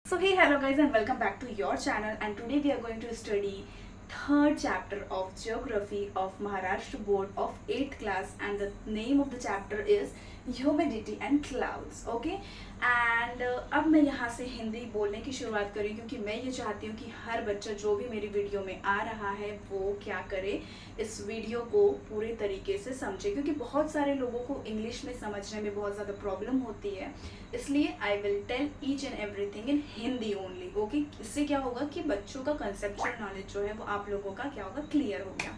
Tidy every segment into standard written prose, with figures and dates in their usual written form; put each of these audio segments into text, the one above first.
So hey, hello guys and welcome back to your channel, and today we are going to study third chapter of geography of Maharashtra board of 8th class, and the name of the chapter is humidity and clouds. Okay, and अब मैं यहाँ से हिंदी बोलने की शुरुआत करी क्योंकि मैं ये चाहती हूँ कि हर बच्चा जो भी मेरी वीडियो में आ रहा है वो क्या करे, इस वीडियो को पूरे तरीके से समझे, क्योंकि बहुत सारे लोगों को इंग्लिश में समझने में बहुत ज़्यादा प्रॉब्लम होती है। इसलिए I will tell each and everything in Hindi only. Okay, इससे क्या होगा कि बच्चों का कंसेप्चुअल नॉलेज जो है वो आप लोगों का क्या होगा, क्लियर हो गया।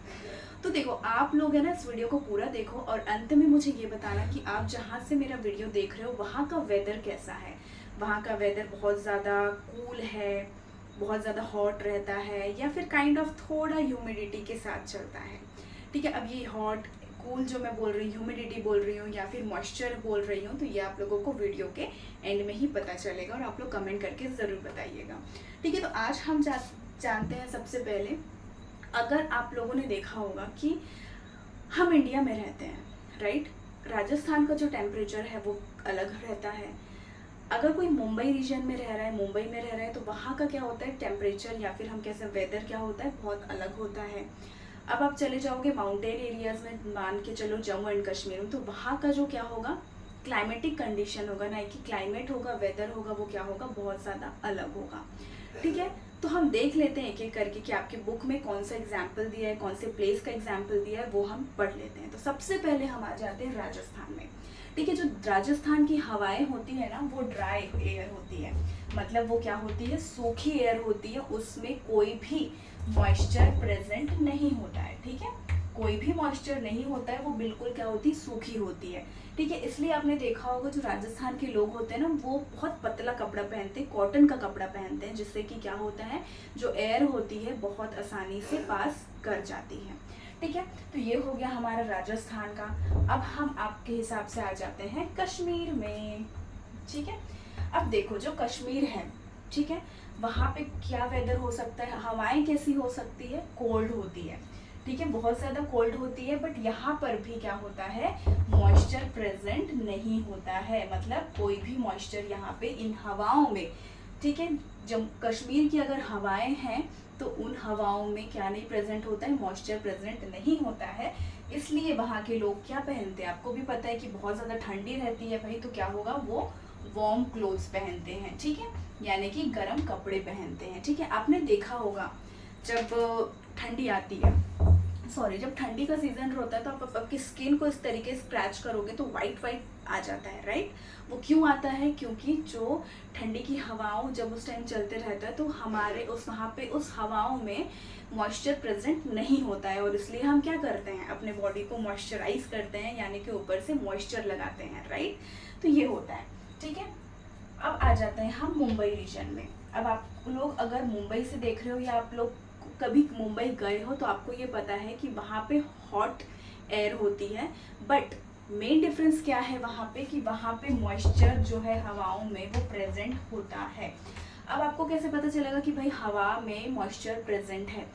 तो देखो, आप लोग है ना इस वीडियो को पूरा देखो और अंत में मुझे ये बताना कि आप जहाँ से मेरा वीडियो देख रहे हो वहाँ का वेदर कैसा है। वहाँ का वेदर बहुत ज़्यादा कूल है, बहुत ज़्यादा हॉट रहता है, या फिर काइंड ऑफ थोड़ा ह्यूमिडिटी के साथ चलता है। ठीक है, अब ये हॉट कूल जो मैं बोल रही हूँ, ह्यूमिडिटी बोल रही हूँ या फिर मॉइस्चर बोल रही हूँ, तो ये आप लोगों को वीडियो के एंड में ही पता चलेगा और आप लोग कमेंट करके ज़रूर बताइएगा। ठीक है, तो आज हम जानते हैं सबसे पहले, अगर आप लोगों ने देखा होगा कि हम इंडिया में रहते हैं, राइट। राजस्थान का जो टेम्परेचर है वो अलग रहता है। अगर कोई मुंबई रीजन में रह रहा है, मुंबई में रह रहा है, तो वहाँ का क्या होता है टेम्परेचर या फिर हम कैसे वेदर क्या होता है, बहुत अलग होता है। अब आप चले जाओगे माउंटेन एरियाज में, मान के चलो जम्मू एंड कश्मीर में, तो वहाँ का जो क्या होगा, क्लाइमेटिक कंडीशन होगा ना कि क्लाइमेट होगा, वेदर होगा, वो क्या होगा, बहुत ज़्यादा अलग होगा। ठीक है, तो हम देख लेते हैं एक एक करके कि आपकी बुक में कौन सा एग्जाम्पल दिया है, कौन से प्लेस का एग्जाम्पल दिया है, वो हम पढ़ लेते हैं। तो सबसे पहले हम आ जाते हैं राजस्थान में। ठीक है, जो राजस्थान की हवाएं होती है ना वो ड्राई एयर होती है, मतलब वो क्या होती है, सूखी एयर होती है, उसमें कोई भी मॉइस्चर प्रेजेंट नहीं होता है। ठीक है, कोई भी मॉइस्चर नहीं होता है, वो बिल्कुल क्या होती है, सूखी होती है। ठीक है, इसलिए आपने देखा होगा जो राजस्थान के लोग होते हैं ना वो बहुत पतला कपड़ा पहनते हैं, कॉटन का कपड़ा पहनते हैं, जिससे कि क्या होता है, जो एयर होती है बहुत आसानी से पास कर जाती है। ठीक है, तो ये हो गया हमारा राजस्थान का। अब हम आपके हिसाब से आ जाते हैं कश्मीर में। ठीक है, अब देखो जो कश्मीर है, ठीक है, वहाँ पे क्या वेदर हो सकता है, हवाएं कैसी हो सकती है, कोल्ड होती है। ठीक है, बहुत ज़्यादा कोल्ड होती है, बट यहाँ पर भी क्या होता है, मॉइस्चर प्रेजेंट नहीं होता है, मतलब कोई भी मॉइस्चर यहाँ पे इन हवाओं में। ठीक है, जब कश्मीर की अगर हवाएं हैं तो उन हवाओं में क्या नहीं प्रेजेंट होता है, मॉइस्चर प्रेजेंट नहीं होता है। इसलिए वहाँ के लोग क्या पहनते हैं, आपको भी पता है कि बहुत ज़्यादा ठंडी रहती है भाई, तो क्या होगा, वो वार्म क्लोथ्स पहनते हैं। ठीक है, यानी कि गर्म कपड़े पहनते हैं। ठीक है, आपने देखा होगा जब ठंडी आती है, सॉरी जब ठंडी का सीजन होता है, तो आप आपकी स्किन को इस तरीके से स्क्रैच करोगे तो वाइट वाइट आ जाता है, राइट। वो क्यों आता है, क्योंकि जो ठंडी की हवाओं जब उस टाइम चलते रहता है तो हमारे उस वहाँ पे उस हवाओं में मॉइस्चर प्रेजेंट नहीं होता है, और इसलिए हम क्या करते हैं, अपने बॉडी को मॉइस्चराइज करते हैं, यानी कि ऊपर से मॉइस्चर लगाते हैं, राइट। तो ये होता है। ठीक है, अब आ जाते हैं हम मुंबई रीजन में। अब आप लोग अगर मुंबई से देख रहे हो या आप लोग कभी मुंबई गए हो तो आपको ये पता है कि वहाँ पे हॉट एयर होती है, बट मेन डिफरेंस क्या है वहाँ पे, कि वहाँ पे मॉइस्चर जो है हवाओं में वो प्रेजेंट होता है। अब आपको कैसे पता चलेगा कि भाई हवा में मॉइस्चर प्रेजेंट है,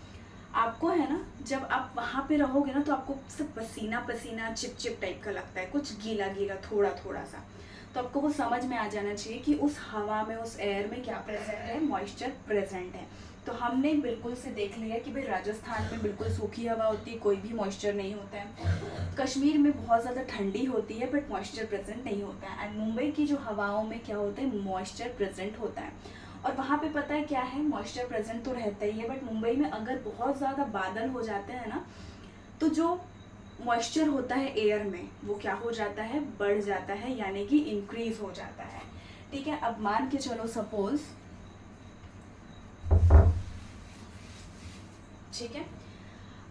आपको है ना, जब आप वहाँ पे रहोगे ना तो आपको सब पसीना पसीना चिप टाइप का लगता है, कुछ गीला गीला थोड़ा थोड़ा सा, तो आपको वो समझ में आ जाना चाहिए कि उस हवा में, उस एयर में क्या प्रेजेंट है, मॉइस्चर प्रेजेंट है। तो हमने बिल्कुल से देख लिया कि भाई राजस्थान में बिल्कुल सूखी हवा होती है, कोई भी मॉइस्चर नहीं होता है। कश्मीर में बहुत ज़्यादा ठंडी होती है बट मॉइस्चर प्रेजेंट नहीं होता है, एंड मुंबई की जो हवाओं में क्या होता है, मॉइस्चर प्रेजेंट होता है। और वहाँ पे पता है क्या है, मॉइस्चर प्रेजेंट तो रहता ही है, बट मुंबई में अगर बहुत ज़्यादा बादल हो जाते हैं ना, तो जो मॉइस्चर होता है एयर में वो क्या हो जाता है, बढ़ जाता है, यानी कि इंक्रीज हो जाता है। ठीक है, अब मान के चलो सपोज, ठीक है,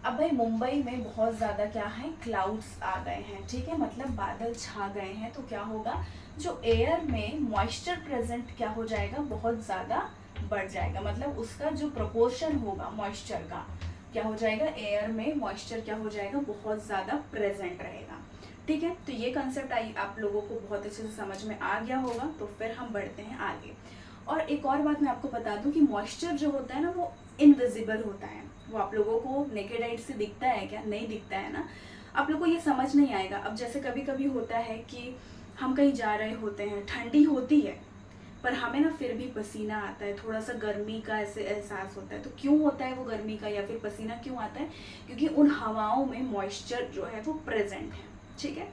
अब भाई मुंबई में बहुत ज़्यादा क्या है, क्लाउड्स आ गए हैं। ठीक है, मतलब बादल छा गए हैं, तो क्या होगा, जो एयर में मॉइस्चर प्रेजेंट क्या हो जाएगा, बहुत ज़्यादा बढ़ जाएगा, मतलब उसका जो प्रोपोर्शन होगा मॉइस्चर का क्या हो जाएगा, एयर में मॉइस्चर क्या हो जाएगा, बहुत ज़्यादा प्रेजेंट रहेगा। ठीक है, तो ये कंसेप्ट आप लोगों को बहुत अच्छे से समझ में आ गया होगा। तो फिर हम बढ़ते हैं आगे। और एक और बात मैं आपको बता दूं कि मॉइस्चर जो होता है ना वो इनविजिबल होता है, वो आप लोगों को नेकेड आइट से दिखता है क्या, नहीं दिखता है ना, आप लोगों को ये समझ नहीं आएगा। अब जैसे कभी कभी होता है कि हम कहीं जा रहे होते हैं, ठंडी होती है पर हमें ना फिर भी पसीना आता है, थोड़ा सा गर्मी का ऐसे एहसास होता है। तो क्यों होता है वो गर्मी का या फिर पसीना क्यों आता है? क्योंकि उन हवाओं में मॉइस्चर जो है वो प्रेजेंट है। ठीक है,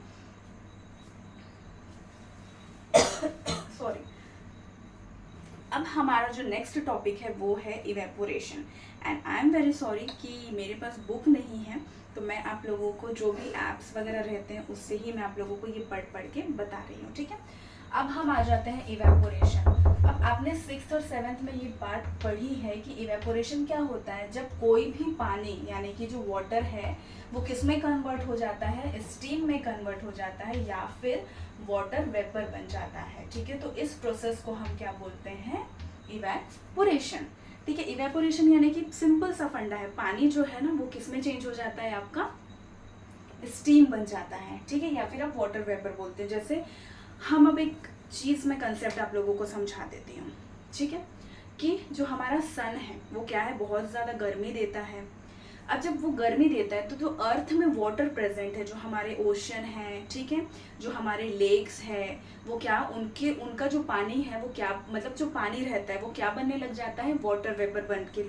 सॉरी। अब हमारा जो नेक्स्ट टॉपिक है वो है evaporation. And I am very sorry कि मेरे पास बुक नहीं है, तो मैं आप लोगों को जो भी ऐप्स वगैरह रहते हैं उससे ही मैं आप लोगों को ये पढ़ के बता रही हूँ। ठीक है, अब हम आ जाते हैं इवेपोरेशन। अब आपने 6th और 7th में ये बात पढ़ी है कि इवेपोरेशन क्या होता है। जब कोई भी पानी यानी कि जो वाटर है वो किस में कन्वर्ट हो जाता है, स्टीम में कन्वर्ट हो जाता है या फिर वाटर वेपर बन जाता है। ठीक है, तो इस प्रोसेस को हम क्या बोलते हैं, इवेपोरेशन। ठीक है, इवेपोरेशन यानी कि सिंपल सा फंडा है, पानी जो है ना वो किस में चेंज हो जाता है, आपका स्टीम बन जाता है। ठीक है, या फिर आप वाटर वेपर बोलते हैं। जैसे हम अब एक चीज़ में कंसेप्ट आप लोगों को समझा देती हूँ। ठीक है, कि जो हमारा सन है वो क्या है, बहुत ज़्यादा गर्मी देता है। अब जब वो गर्मी देता है तो जो अर्थ में वाटर प्रेजेंट है, जो हमारे ओशन है, ठीक है, जो हमारे लेक्स है, वो क्या उनका जो पानी है वो क्या, मतलब जो पानी रहता है वो क्या बनने लग जाता है, वाटर वेपर बन के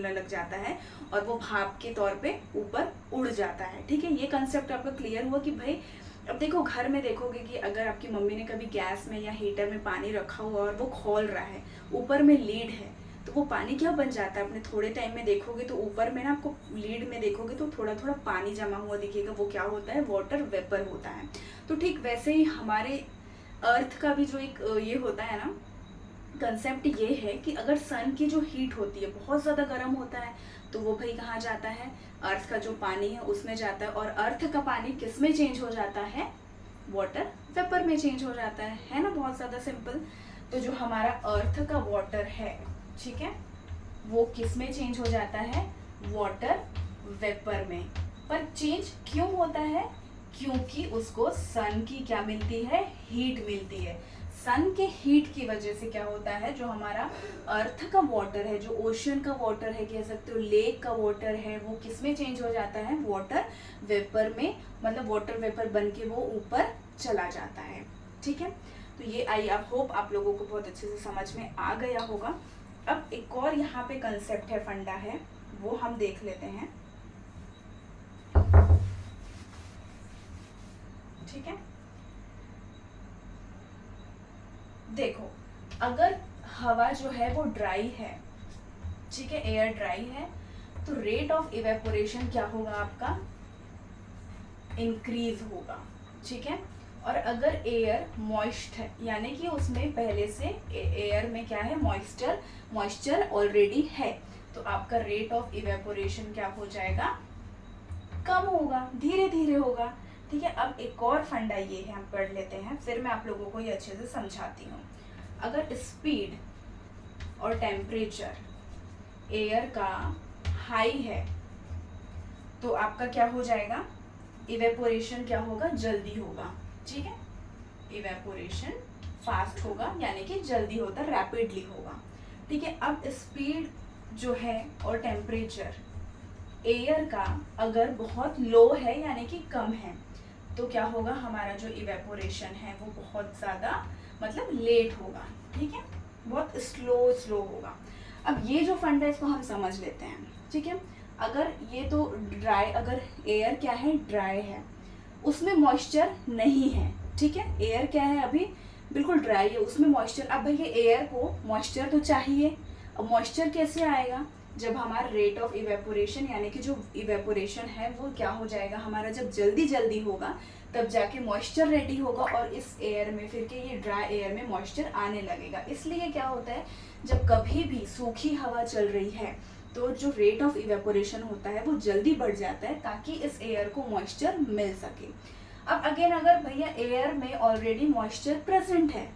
लग जाता है और वो भाप के तौर पे ऊपर उड़ जाता है। ठीक है, ये कंसेप्ट आपका क्लियर हुआ कि भाई अब देखो घर में देखोगे कि अगर आपकी मम्मी ने कभी गैस में या हीटर में पानी रखा हुआ और वो खौल रहा है, ऊपर में लीड है, तो वो पानी क्या बन जाता है, अपने थोड़े टाइम में देखोगे तो ऊपर में ना आपको लीड में देखोगे तो थोड़ा थोड़ा पानी जमा हुआ दिखेगा, वो क्या होता है, वाटर वेपर होता है। तो ठीक वैसे ही हमारे अर्थ का भी जो एक ये होता है ना, कंसेप्ट ये है कि अगर सन की जो हीट होती है बहुत ज़्यादा गर्म होता है तो वो भाई कहाँ जाता है, अर्थ का जो पानी है उसमें जाता है। और अर्थ का पानी किस में चेंज हो जाता है, वाटर वेपर में चेंज हो जाता है ना, बहुत ज़्यादा सिंपल। तो जो हमारा अर्थ का वाटर है, ठीक है, वो किस में चेंज हो जाता है, वाटर वेपर में। पर चेंज क्यों होता है, क्योंकि उसको सन की क्या मिलती है, हीट मिलती है। सन के हीट की वजह से क्या होता है, जो हमारा अर्थ का वाटर है, जो ओशन का वाटर है, कह सकते हो लेक का वाटर है, वो किस में चेंज हो जाता है, वाटर वेपर में, मतलब वाटर वेपर बन के वो ऊपर चला जाता है। ठीक है, तो ये आई होप आप लोगों को बहुत अच्छे से समझ में आ गया होगा। अब एक और यहाँ पे कंसेप्ट है, फंडा है, वो हम देख लेते हैं। ठीक है, देखो अगर हवा जो है वो ड्राई है, ठीक है, एयर ड्राई है, तो रेट ऑफ इवेपोरेशन क्या होगा, आपका इंक्रीज होगा। ठीक है, और अगर एयर मॉइस्ट है यानी कि उसमें पहले से एयर में क्या है, मॉइस्चर ऑलरेडी है, तो आपका रेट ऑफ इवेपोरेशन क्या हो जाएगा, कम होगा, धीरे धीरे होगा। ठीक है, अब एक और फंडा ये है, हम पढ़ लेते हैं, फिर मैं आप लोगों को ये अच्छे से समझाती हूँ। अगर स्पीड और टेम्परेचर एयर का हाई है तो आपका क्या हो जाएगा, इवेपोरेशन क्या होगा, जल्दी होगा। ठीक है, इवेपोरेशन फास्ट होगा यानी कि जल्दी होता, रैपिडली होगा। ठीक है, अब स्पीड जो है और टेम्परेचर एयर का अगर बहुत लो है यानी कि कम है तो क्या होगा, हमारा जो इवेपोरेशन है वो बहुत ज़्यादा मतलब लेट होगा। ठीक है, बहुत स्लो होगा। अब ये जो फंड है इसको हम समझ लेते हैं। ठीक है, अगर ये तो ड्राई, अगर एयर क्या है, ड्राई है, उसमें मॉइस्चर नहीं है। ठीक है, एयर क्या है, अभी बिल्कुल ड्राई है, उसमें मॉइस्चर, अब भैया एयर को मॉइस्चर तो चाहिए। अब मॉइस्चर कैसे आएगा, जब हमारा रेट ऑफ इवेपोरेशन यानी कि जो इवेपोरेशन है वो क्या हो जाएगा, हमारा जब जल्दी होगा तब जाके मॉइस्चर रेडी होगा और इस एयर में फिर के ये ड्राई एयर में मॉइस्चर आने लगेगा। इसलिए क्या होता है, जब कभी भी सूखी हवा चल रही है तो जो रेट ऑफ इवेपोरेशन होता है वो जल्दी बढ़ जाता है ताकि इस एयर को मॉइस्चर मिल सके। अब अगेन अगर भैया एयर में ऑलरेडी मॉइस्चर प्रेजेंट है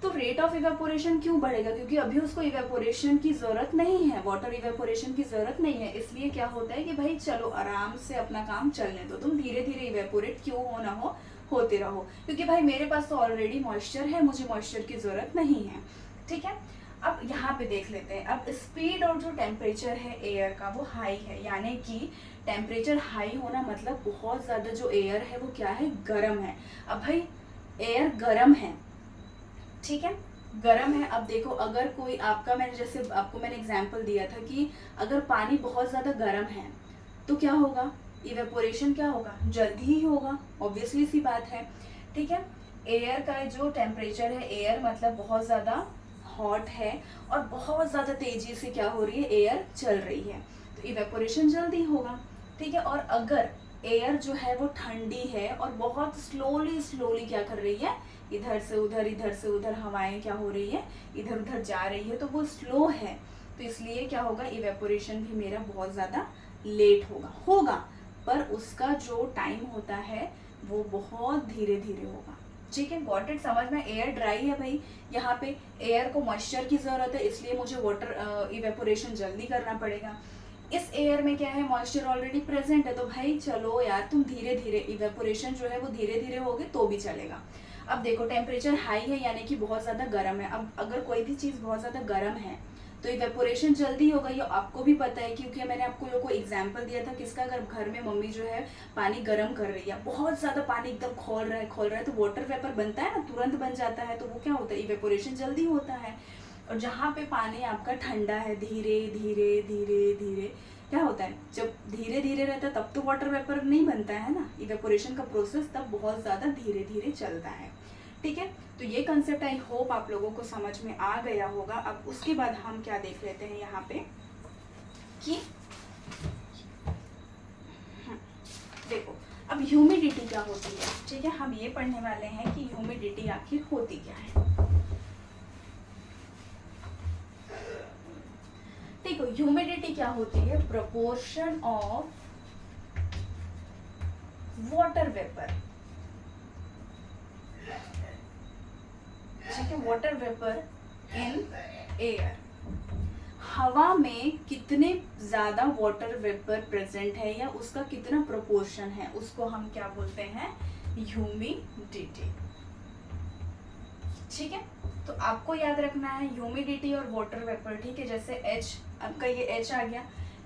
तो रेट ऑफ इवेपोरेशन क्यों बढ़ेगा, क्योंकि अभी उसको इवेपोरेशन की जरूरत नहीं है, वाटर इवेपोरेशन की जरूरत नहीं है। इसलिए क्या होता है कि भाई चलो आराम से अपना काम चलने दो, तुम धीरे धीरे इवेपोरेट क्यों हो ना हो होते रहो, क्योंकि भाई मेरे पास तो ऑलरेडी मॉइस्चर है, मुझे मॉइस्चर की जरूरत नहीं है। ठीक है, अब यहाँ पे देख लेते हैं। अब स्पीड और जो टेम्परेचर है एयर का वो हाई है, यानी कि टेम्परेचर हाई होना मतलब बहुत ज़्यादा जो एयर है वो क्या है, गर्म है। अब भाई एयर गर्म है, ठीक है, गर्म है। अब देखो अगर कोई आपका, मैंने जैसे आपको मैंने एग्जांपल दिया था कि अगर पानी बहुत ज़्यादा गर्म है तो क्या होगा, इवेपोरेशन क्या होगा, जल्दी ही होगा, ऑब्वियसली सी बात है। ठीक है, एयर का जो टेम्परेचर है, एयर मतलब बहुत ज़्यादा हॉट है और बहुत ज़्यादा तेज़ी से क्या हो रही है, एयर चल रही है, तो इवेपोरेशन जल्दी होगा। ठीक है, और अगर एयर जो है वो ठंडी है और बहुत स्लोली स्लोली क्या कर रही है, इधर से उधर हवाएं क्या हो रही है, इधर उधर जा रही है, तो वो स्लो है, तो इसलिए क्या होगा, इवेपोरेशन भी मेरा बहुत ज़्यादा लेट होगा पर उसका जो टाइम होता है वो बहुत धीरे धीरे होगा। ठीक है, गॉट इट, समझ में। एयर ड्राई है भाई, यहाँ पे एयर को मॉइस्चर की जरूरत है, इसलिए मुझे वाटर इवेपोरेशन जल्दी करना पड़ेगा। इस एयर में क्या है, मॉइस्चर ऑलरेडी प्रेजेंट है, तो भाई चलो यार तुम धीरे धीरे, इवेपोरेशन जो है वो धीरे धीरे होगी तो भी चलेगा। अब देखो टेम्परेचर हाई है यानी कि बहुत ज़्यादा गर्म है। अब अगर कोई भी चीज़ बहुत ज़्यादा गर्म है तो इवेपोरेशन जल्दी होगा, ये आपको भी पता है क्योंकि मैंने आपको लोगों को एग्जाम्पल दिया था किसका, अगर घर में मम्मी जो है पानी गर्म कर रही है, बहुत ज़्यादा पानी एकदम खोल रहा है तो वाटर वेपर बनता है ना, तुरंत बन जाता है, तो वो क्या होता है, इवेपोरेशन जल्दी होता है। और जहाँ पे पानी आपका ठंडा है, धीरे धीरे धीरे धीरे क्या होता है, जब धीरे धीरे रहता है तब तो वाटर वेपर नहीं बनता है ना, इवेपोरेशन का प्रोसेस तब बहुत ज़्यादा धीरे धीरे चलता है। ठीक है, तो ये कंसेप्ट आई होप आप लोगों को समझ में आ गया होगा। अब उसके बाद हम क्या देख लेते हैं यहाँ पे कि देखो अब ह्यूमिडिटी क्या होती है। ठीक है, हम ये पढ़ने वाले हैं कि ह्यूमिडिटी आखिर होती क्या है। देखो ह्यूमिडिटी क्या होती है, प्रोपोर्शन ऑफ वाटर वेपर। ठीक है, वाटर वेपर इन एयर, हवा में कितने ज्यादा वाटर वेपर प्रेजेंट है या उसका कितना प्रोपोर्शन है, उसको हम क्या बोलते हैं, ह्यूमिडिटी। ठीक है, तो आपको याद रखना है ह्यूमिडिटी और वाटर वेपर। ठीक है, जैसे H, आपका ये H आ गया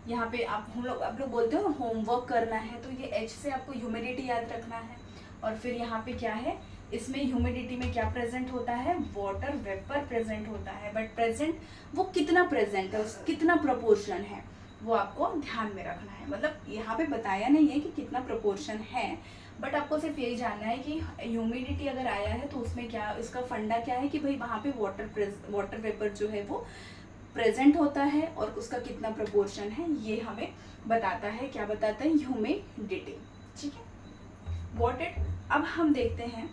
यहाँ पे, आप लोग बोलते हो होमवर्क करना है, तो ये H से आपको ह्यूमिडिटी याद रखना है। और फिर यहाँ पे क्या है, इसमें ह्यूमिडिटी में क्या प्रेजेंट होता है, वाटर वेपर प्रेजेंट होता है, बट प्रेजेंट वो कितना प्रेजेंट है, कितना प्रोपोर्शन है, वो आपको ध्यान में रखना है। मतलब यहाँ पे बताया नहीं है कि कितना प्रोपोर्शन है, बट आपको सिर्फ यही जानना है कि ह्यूमिडिटी अगर आया है तो उसमें क्या, इसका फंडा क्या है कि भाई वहाँ पे वाटर वेपर जो है वो प्रेजेंट होता है और उसका कितना प्रोपोर्शन है, ये हमें बताता है, क्या बताता है, ह्यूमिडिटी। ठीक है, गॉट इट। अब हम देखते हैं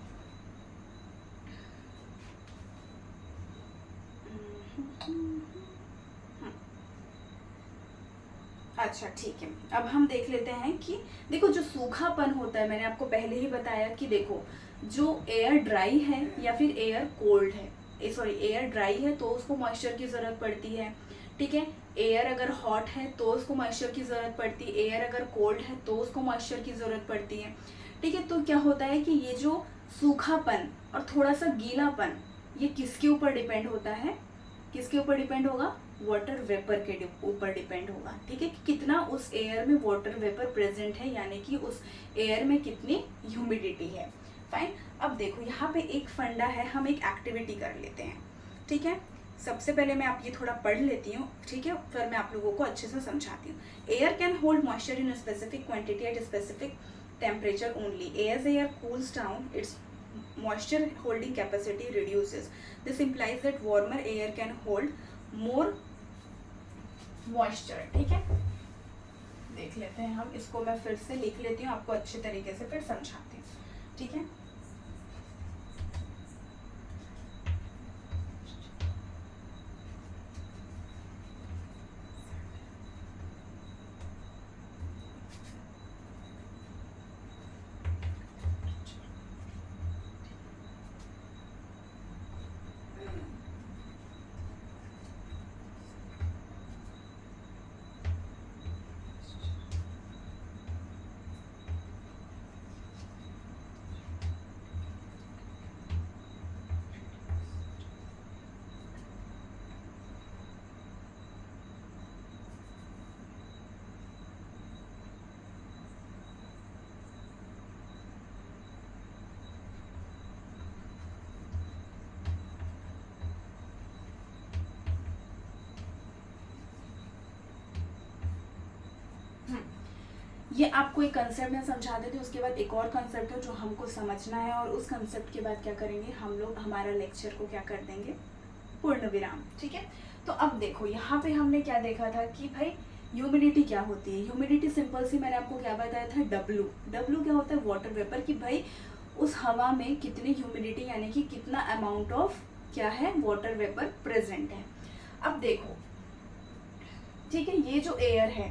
अच्छा ठीक है, अब हम देख लेते हैं कि देखो जो सूखापन होता है, मैंने आपको पहले ही बताया कि देखो जो एयर ड्राई है या फिर एयर कोल्ड है, सॉरी एयर ड्राई है तो उसको मॉइस्चर की ज़रूरत पड़ती है। ठीक है, एयर अगर हॉट है तो उसको मॉइस्चर की ज़रूरत पड़ती है, एयर अगर कोल्ड है तो उसको मॉइस्चर की ज़रूरत पड़ती है। ठीक है, तो क्या होता है कि ये जो सूखापन और थोड़ा सा गीलापन, ये किसके ऊपर डिपेंड होता है, किसके ऊपर डिपेंड होगा, वाटर वेपर के ऊपर डिपेंड होगा। ठीक है, कि कितना उस एयर में वाटर वेपर प्रेजेंट है, यानी कि उस एयर में कितनी ह्यूमिडिटी है। फाइन, अब देखो यहाँ पे एक फंडा है, हम एक एक्टिविटी कर लेते हैं। ठीक है, सबसे पहले मैं आप ये थोड़ा पढ़ लेती हूँ, ठीक है, फिर मैं आप लोगों को अच्छे से समझाती हूँ। Air can hold moisture in specific quantity at specific temperature only, as air cools down its moisture holding capacity reduces. This implies that warmer air can hold more moisture. ठीक है, देख लेते हैं हम इसको, मैं फिर से लिख लेती हूँ, आपको अच्छे तरीके से फिर समझाती हूँ। ठीक है, ये आपको एक कंसेप्ट में समझा देते हैं, उसके बाद एक और कंसेप्ट है जो हमको समझना है, और उस कंसेप्ट के बाद क्या करेंगे हम लोग, हमारा लेक्चर को क्या कर देंगे, पूर्ण विराम। ठीक है, तो अब देखो यहाँ पे हमने क्या देखा था कि भाई ह्यूमिडिटी क्या होती है। ह्यूमिडिटी सिंपल सी मैंने आपको क्या बताया था, डब्लू। डब्लू क्या होता है, वाटर वेपर, कि भाई उस हवा में कितनी ह्यूमिडिटी यानी कि कितना अमाउंट ऑफ क्या है, वाटर वेपर प्रेजेंट है। अब देखो ठीक है, ये जो एयर है,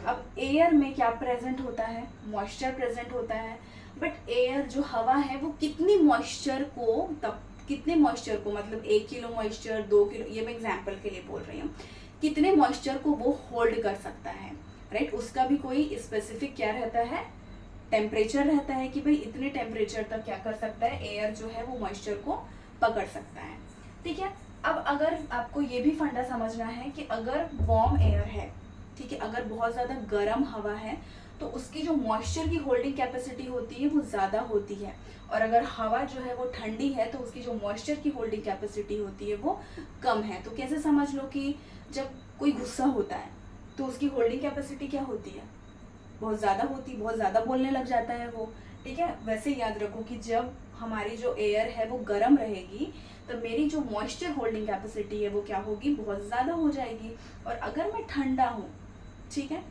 अब एयर में क्या प्रेजेंट होता है, मॉइस्चर प्रेजेंट होता है। बट एयर जो हवा है वो कितनी मॉइस्चर को, तब कितने मॉइस्चर को, मतलब 1 किलो मॉइस्चर, 2 किलो, ये मैं एग्जांपल के लिए बोल रही हूँ, कितने मॉइस्चर को वो होल्ड कर सकता है, राइट। उसका भी कोई स्पेसिफिक क्या रहता है, टेम्परेचर रहता है कि भाई इतने टेम्परेचर तक क्या कर सकता है, एयर जो है वो मॉइस्चर को पकड़ सकता है। ठीक है, अब अगर आपको ये भी फंडा समझना है कि अगर वार्म एयर है, ठीक है, अगर बहुत ज़्यादा गर्म हवा है तो उसकी जो मॉइस्चर की होल्डिंग कैपेसिटी होती है वो ज़्यादा होती है, और अगर हवा जो है वो ठंडी है तो उसकी जो मॉइस्चर की होल्डिंग कैपेसिटी होती है वो कम है। तो कैसे समझ लो कि जब कोई गुस्सा होता है तो उसकी होल्डिंग कैपेसिटी क्या होती है, बहुत ज़्यादा होती है, बहुत ज़्यादा बोलने लग जाता है वो। ठीक है, वैसे याद रखो कि जब हमारी जो एयर है वो गर्म रहेगी तो मेरी जो मॉइस्चर होल्डिंग कैपेसिटी है वो क्या होगी, बहुत ज़्यादा हो जाएगी। और अगर मैं ठंडा हूँ, ठीक है,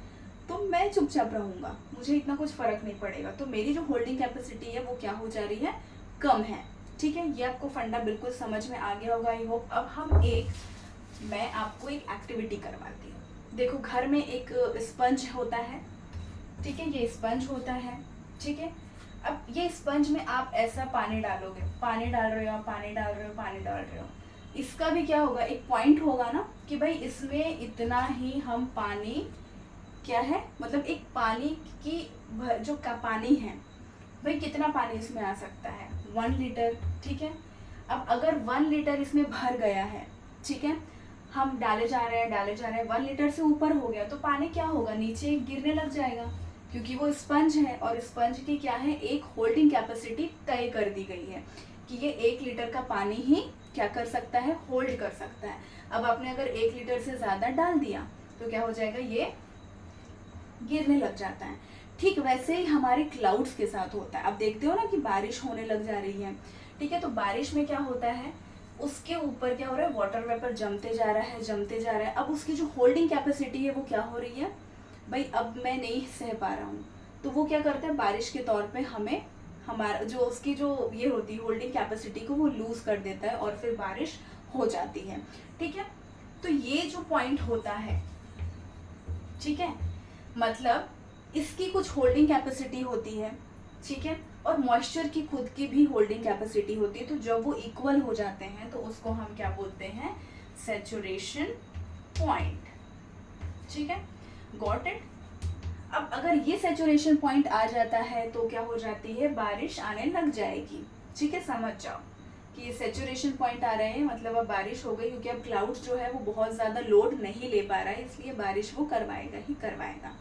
तो मैं चुपचाप रहूँगा, मुझे इतना कुछ फ़र्क नहीं पड़ेगा, तो मेरी जो होल्डिंग कैपेसिटी है वो क्या हो जा रही है, कम है। ठीक है, ये आपको फंडा बिल्कुल समझ में आ गया होगा आई होप। अब हम मैं आपको एक एक्टिविटी करवाती हूँ। देखो घर में एक स्पंज होता है, ठीक है, ये स्पंज होता है, ठीक है। अब ये स्पंज में आप ऐसा पानी डालोगे, पानी डाल रहे हो, पानी डाल रहे हो, पानी डाल रहे हो, इसका भी क्या होगा, एक पॉइंट होगा ना कि भाई इसमें इतना ही हम पानी क्या है, मतलब एक पानी की जो का पानी है, भाई कितना पानी इसमें आ सकता है, 1 लीटर। ठीक है, अब अगर 1 लीटर इसमें भर गया है, ठीक है, हम डाले जा रहे हैं डाले जा रहे हैं, 1 लीटर से ऊपर हो गया तो पानी क्या होगा, नीचे गिरने लग जाएगा, क्योंकि वो स्पंज है और स्पंज की क्या है, एक होल्डिंग कैपेसिटी तय कर दी गई है कि ये 1 लीटर का पानी ही क्या कर सकता है, होल्ड कर सकता है। अब आपने अगर 1 लीटर से ज़्यादा डाल दिया तो क्या हो जाएगा, ये गिरने लग जाता है। ठीक वैसे ही हमारे क्लाउड्स के साथ होता है। अब देखते हो ना कि बारिश होने लग जा रही है, ठीक है, तो बारिश में क्या होता है, उसके ऊपर क्या हो रहा है, वाटर वेपर जमते जा रहा है, जमते जा रहा है। अब उसकी जो होल्डिंग कैपेसिटी है वो क्या हो रही है, भाई अब मैं नहीं सह पा रहा हूँ, तो वो क्या करता है, बारिश के तौर पे हमें हमारा जो उसकी जो ये होती है होल्डिंग कैपेसिटी को वो लूज कर देता है और फिर बारिश हो जाती है। ठीक है, तो ये जो पॉइंट होता है, ठीक है, मतलब इसकी कुछ होल्डिंग कैपेसिटी होती है, ठीक है, और मॉइस्चर की खुद की भी होल्डिंग कैपेसिटी होती है। तो जब वो इक्वल हो जाते हैं तो उसको हम क्या बोलते हैं, सैचुरेशन पॉइंट। ठीक है, गॉट इट। अब अगर ये सैचुरेशन पॉइंट आ जाता है तो क्या हो जाती है, बारिश आने लग जाएगी। ठीक है, समझ जाओ कि ये सैचुरेशन पॉइंट आ रहे हैं, मतलब अब बारिश हो गई, क्योंकि अब क्लाउड्स जो है वो बहुत ज़्यादा लोड नहीं ले पा रहा है, इसलिए बारिश वो करवाएगा ही करवाएगा।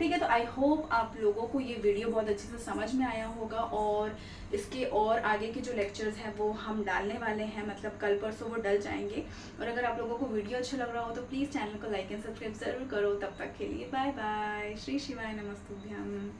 ठीक है, तो आई होप आप लोगों को ये वीडियो बहुत अच्छे से समझ में आया होगा, और इसके और आगे के जो लेक्चर्स हैं वो हम डालने वाले हैं, मतलब कल परसों वो डल जाएंगे। और अगर आप लोगों को वीडियो अच्छा लग रहा हो तो प्लीज़ चैनल को लाइक एंड सब्सक्राइब ज़रूर करो। तब तक के लिए बाय बाय, श्री शिवाय नमस्तुभ्यम।